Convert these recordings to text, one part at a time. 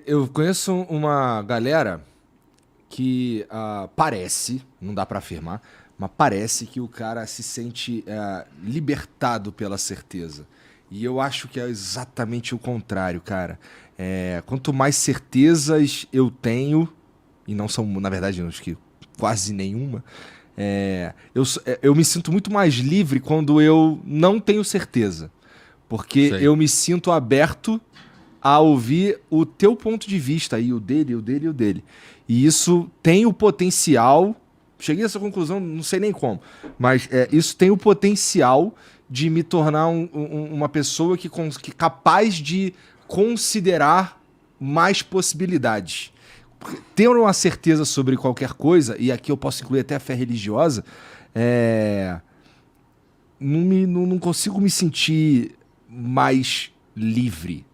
Eu conheço uma galera que parece, não dá pra afirmar, mas parece que o cara se sente libertado pela certeza. E eu acho que é exatamente o contrário, cara. Quanto mais certezas eu tenho, e não são, na verdade, acho que quase nenhuma, eu me sinto muito mais livre quando eu não tenho certeza. Porque Sei. eu me sinto aberto a ouvir o teu ponto de vista aí, o dele, o dele e o dele. E isso tem o potencial. Cheguei a essa conclusão, não sei nem como, mas isso tem o potencial de me tornar uma pessoa que é capaz de considerar mais possibilidades. Porque ter uma certeza sobre qualquer coisa, e aqui eu posso incluir até a fé religiosa, é, não consigo me sentir mais livre,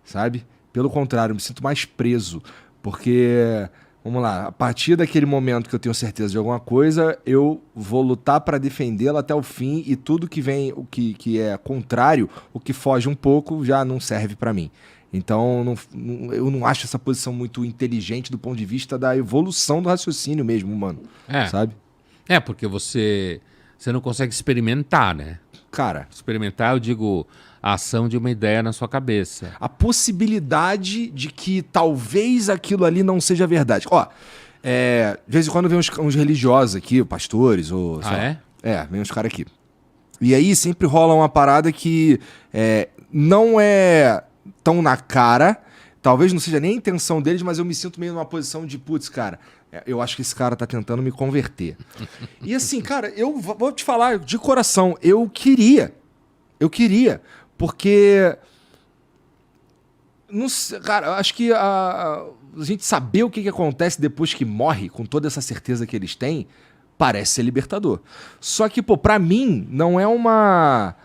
sabe? Pelo contrário, eu me sinto mais preso. Porque, vamos lá, a partir daquele momento que eu tenho certeza de alguma coisa, eu vou lutar para defendê-la até o fim e tudo que vem, que é contrário, o que foge um pouco, já não serve para mim. Então, eu não acho essa posição muito inteligente do ponto de vista da evolução do raciocínio mesmo, humano, É, sabe? porque você não consegue experimentar, né? Cara, Experimentar, eu digo, a ação de uma ideia na sua cabeça. a possibilidade de que talvez aquilo ali não seja verdade. Ó, de vez em quando vem uns religiosos aqui, pastores, ou sei Ah, lá. é? Vem uns caras aqui. E aí sempre rola uma parada que não é tão na cara, talvez não seja nem a intenção deles, mas eu me sinto meio numa posição de, putz, cara, eu acho que esse cara tá tentando me converter. E assim, cara, eu vou te falar de coração, eu queria, porque não sei, cara, eu acho que a gente saber o que acontece depois que morre, com toda essa certeza que eles têm, parece ser libertador. Só que, pô, pra mim, não é uma.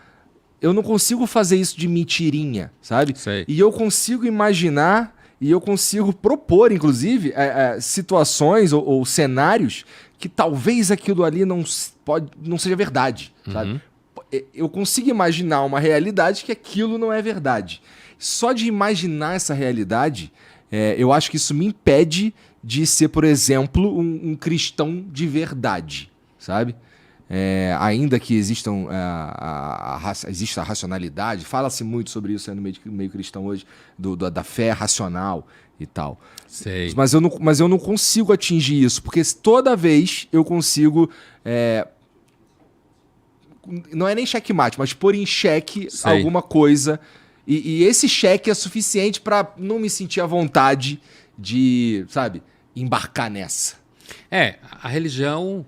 Eu não consigo fazer isso de mentirinha, sabe? Sei. E eu consigo imaginar e eu consigo propor, inclusive, situações ou cenários que talvez aquilo ali não seja verdade, sabe? Eu consigo imaginar uma realidade que aquilo não é verdade. Só de imaginar essa realidade, eu acho que isso me impede de ser, por exemplo, um cristão de verdade, sabe? Ainda que exista a racionalidade, fala-se muito sobre isso no meio cristão hoje, da fé racional e tal. Sei. Mas eu não consigo atingir isso, porque toda vez eu consigo. Não é nem checkmate, mas pôr em xeque Sei. alguma coisa. E esse cheque é suficiente pra não me sentir à vontade de, sabe, embarcar nessa. A religião,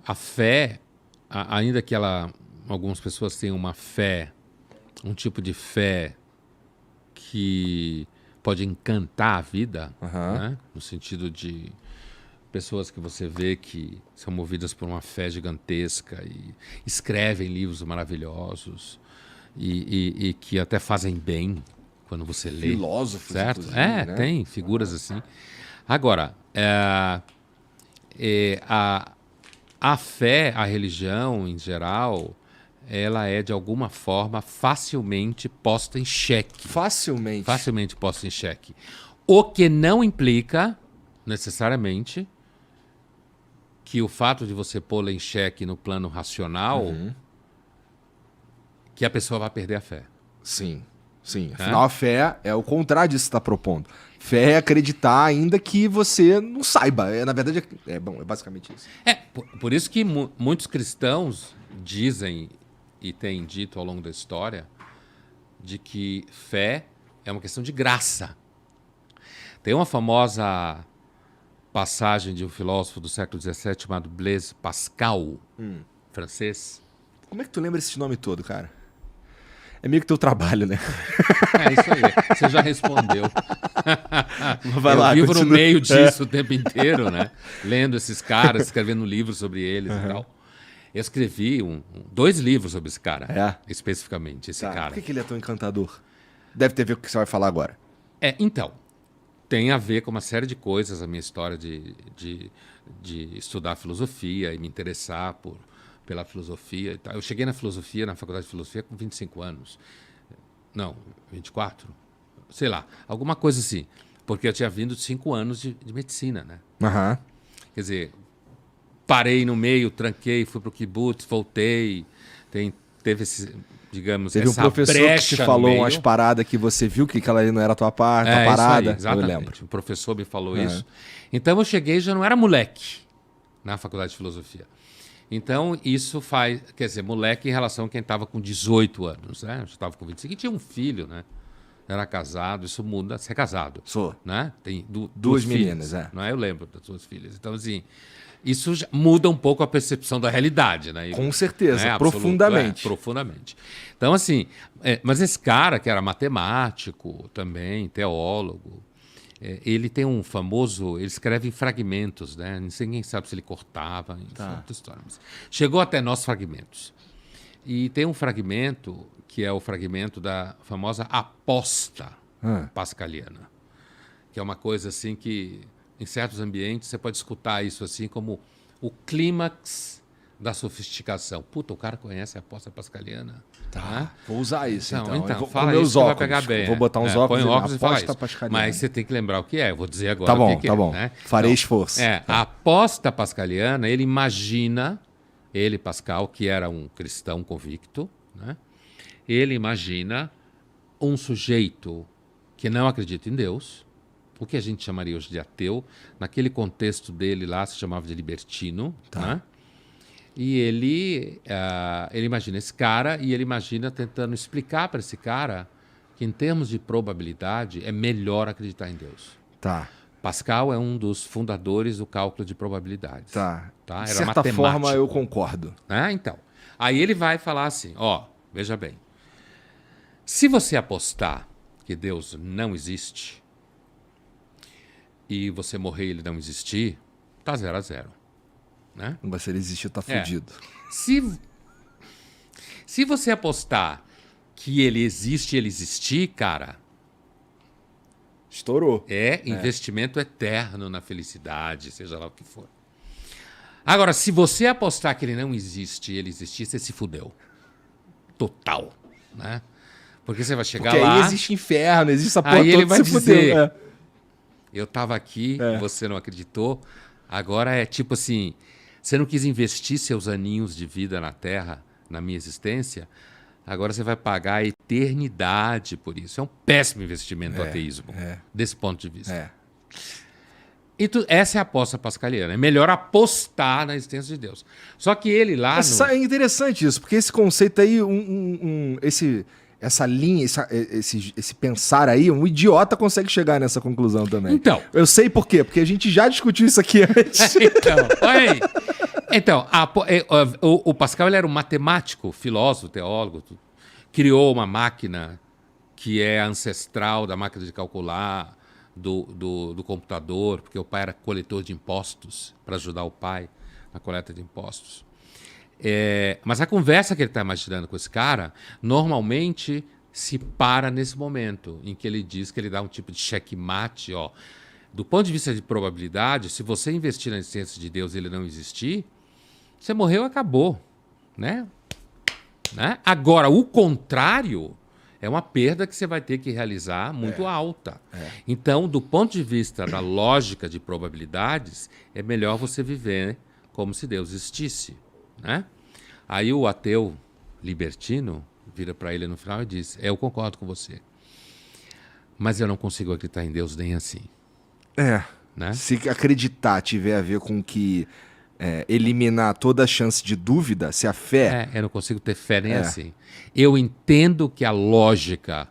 a fé, ainda que algumas pessoas tenham uma fé, um tipo de fé que pode encantar a vida, né? No sentido de pessoas que você vê que são movidas por uma fé gigantesca e escrevem livros maravilhosos e que até fazem bem quando você lê. Filósofos, Certo? inclusive, né? Tem figuras assim. Agora, a fé, a religião em geral, ela é de alguma forma facilmente posta em xeque. Facilmente. Facilmente posta em xeque. O que não implica, necessariamente, que o fato de você pô-la em xeque no plano racional, que a pessoa vai perder a fé. Sim, sim. Afinal, a fé é o contrário disso que você está propondo. Fé é acreditar ainda que você não saiba. Na verdade, é basicamente isso. Por isso que muitos cristãos dizem e têm dito ao longo da história de que fé é uma questão de graça. Tem uma famosa passagem de um filósofo do século XVII chamado Blaise Pascal, francês. Como é que tu lembra esse nome todo, cara? É meio que teu trabalho, né? É isso aí, você já respondeu. Vai lá, Eu vivo continua. no meio disso o tempo inteiro, né? Lendo esses caras, escrevendo livros sobre eles e tal. Eu escrevi 2 livros sobre esse cara, especificamente, esse cara. Por que ele é tão encantador? Deve ter a ver com o que você vai falar agora. Então, tem a ver com uma série de coisas a minha história de estudar filosofia e me interessar pela filosofia e tal. Eu cheguei na faculdade de filosofia com 25 anos. Não, 24? Sei lá, alguma coisa assim. Porque eu tinha vindo de 5 anos de medicina, né? Aham. Quer dizer, parei no meio, tranquei, fui pro kibbutz, voltei. Teve esse, digamos, Teve um essa professor que brecha te no falou meio. umas paradas que você viu que aquela ali não era tua parte, tua Isso aí, parada. Eu exatamente. lembro. O professor me falou isso. Então eu cheguei e já não era moleque na faculdade de filosofia. Então isso faz, quer dizer, moleque em relação a quem estava com 18 anos, né? Eu já estava com 25 e tinha um filho, né? Era casado, isso muda, você é casado. Sou. Né? Tem Duas filhas, meninas, é. não é? Eu lembro das suas filhas. Então, assim, isso já muda um pouco a percepção da realidade, né? Com certeza, Né? profundamente. Profundamente. Então, assim, mas esse cara que era matemático também, teólogo, ele tem um famoso, ele escreve em fragmentos, né? Ninguém sabe se ele cortava, enfim, outra história. Mas chegou até nós fragmentos. E tem um fragmento que é o fragmento da famosa aposta pascaliana, que é uma coisa assim que, em certos ambientes, você pode escutar isso assim como o clímax da sofisticação. Puta, o cara conhece a aposta pascaliana. Né? Vou usar isso, então. Eu vou, Fala com meus isso que vai óculos. pegar bem. Vou botar uns óculos põe e óculos e fala aposta isso. pascaliana. Mas você tem que lembrar o que é. Eu vou dizer agora Tá bom, o que tá é. bom. Né? Farei esforço. A aposta pascaliana, ele, Pascal, que era um cristão convicto, né? Ele imagina um sujeito que não acredita em Deus, o que a gente chamaria hoje de ateu, naquele contexto dele lá se chamava de libertino, né? E ele imagina esse cara e ele imagina tentando explicar para esse cara que em termos de probabilidade é melhor acreditar em Deus. Tá. Pascal é um dos fundadores do cálculo de probabilidades. Tá. Era De certa matemático. forma, eu concordo. Então, aí ele vai falar assim, veja bem, se você apostar que Deus não existe e você morrer e ele não existir, tá 0-0. Né? Mas se ele existir, tá fudido. Se você apostar que ele existe e ele existir, cara, estourou. Investimento eterno na felicidade, seja lá o que for. Agora, se você apostar que ele não existe e ele existir, você se fudeu. Total. Né? Porque você vai chegar Porque lá... aí existe inferno, existe essa porra aí ele toda, vai se dizer, fudeu. eu estava aqui, você não acreditou, agora é tipo assim, você não quis investir seus aninhos de vida na Terra, na minha existência, agora você vai pagar a eternidade por isso. É um péssimo investimento o ateísmo, desse ponto de vista. Essa é a aposta pascaliana. É melhor apostar na existência de Deus. Só que ele lá... É interessante isso, porque esse conceito aí, essa linha, esse pensar aí, um idiota consegue chegar nessa conclusão também. Então. Eu sei por quê, porque a gente já discutiu isso aqui antes. Olha aí. Então, o Pascal ele era um matemático, filósofo, teólogo, criou uma máquina que é ancestral da máquina de calcular, do computador, porque o pai era coletor de impostos, para ajudar o pai na coleta de impostos. Mas a conversa que ele está imaginando com esse cara, normalmente se para nesse momento, em que ele diz que ele dá um tipo de checkmate, do ponto de vista de probabilidade, se você investir na existência de Deus e ele não existir, você morreu e acabou. Né? Agora, o contrário é uma perda que você vai ter que realizar muito alta. Então, do ponto de vista da lógica de probabilidades, é melhor você viver como se Deus existisse. Né? Aí o ateu libertino vira para ele no final e diz, eu concordo com você, mas eu não consigo acreditar em Deus nem assim. Né? Se acreditar tiver a ver com que eliminar toda a chance de dúvida, se a fé... eu não consigo ter fé nem assim. Eu entendo que a lógica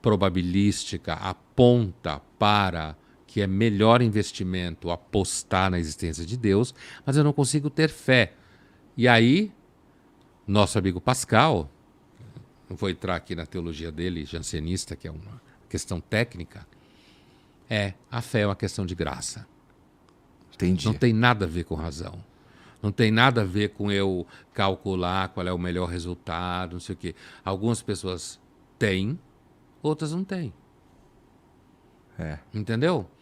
probabilística aponta para que é melhor investimento apostar na existência de Deus, mas eu não consigo ter fé. E aí, nosso amigo Pascal, não vou entrar aqui na teologia dele, jansenista, que é uma questão técnica, a fé é uma questão de graça. Entendi. Não tem nada a ver com razão. Não tem nada a ver com eu calcular qual é o melhor resultado, não sei o quê. Algumas pessoas têm, outras não têm. Entendeu?